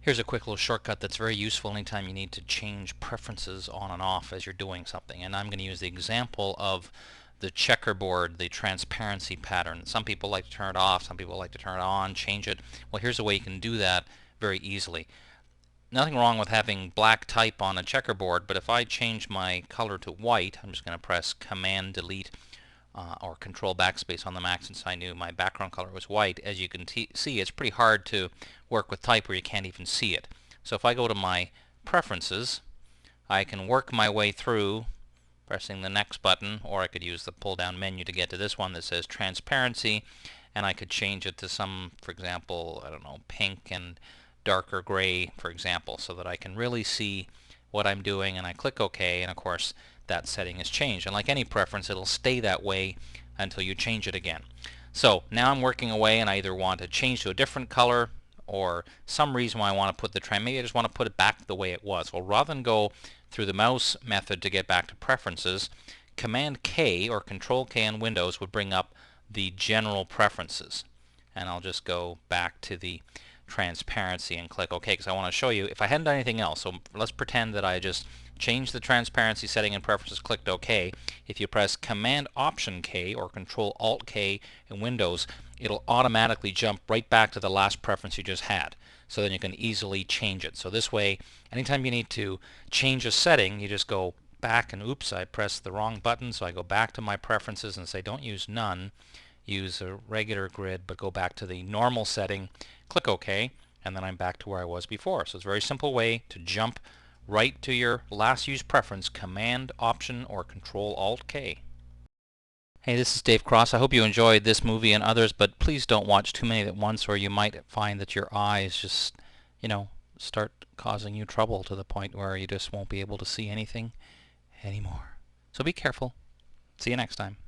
Here's a quick little shortcut that's very useful anytime you need to change preferences on and off as you're doing something. And I'm going to use the example of the checkerboard, the transparency pattern. Some people like to turn it off, some people like to turn it on, change it. Well, here's a way you can do that very easily. Nothing wrong with having black type on a checkerboard, but if I change my color to white, I'm just going to press Command Delete or Control Backspace on the Mac since I knew my background color was white. As you can see, it's pretty hard to work with type where you can't even see it. So if I go to my preferences, I can work my way through pressing the next button, or I could use the pull down menu to get to this one that says transparency, and I could change it to some, for example, I don't know, pink and darker gray, for example, so that I can really see what I'm doing, and I click OK, and of course that setting is changed. And like any preference, it'll stay that way until you change it again. So now I'm working away, and I either want to change to a different color or some reason why I want to put the trend. Maybe I just want to put it back the way it was. Well, rather than go through the mouse method to get back to preferences, Command K or Control K on Windows would bring up the general preferences. And I'll just go back to the transparency and click OK because I want to show you if I hadn't done anything else. So let's pretend that I just changed the transparency setting in preferences, clicked OK. If you press Command Option K or Control Alt K in Windows, it'll automatically jump right back to the last preference you just had. So then you can easily change it. So this way, anytime you need to change a setting, you just go back and oops, I pressed the wrong button, so I go back to my preferences and say don't use none, use a regular grid, but go back to the normal setting, click OK, and then I'm back to where I was before. So it's a very simple way to jump right to your last used preference, Command Option or Control Alt K. Hey, this is Dave Cross. I hope you enjoyed this movie and others, but please don't watch too many at once or you might find that your eyes just, start causing you trouble to the point where you just won't be able to see anything anymore. So be careful. See you next time.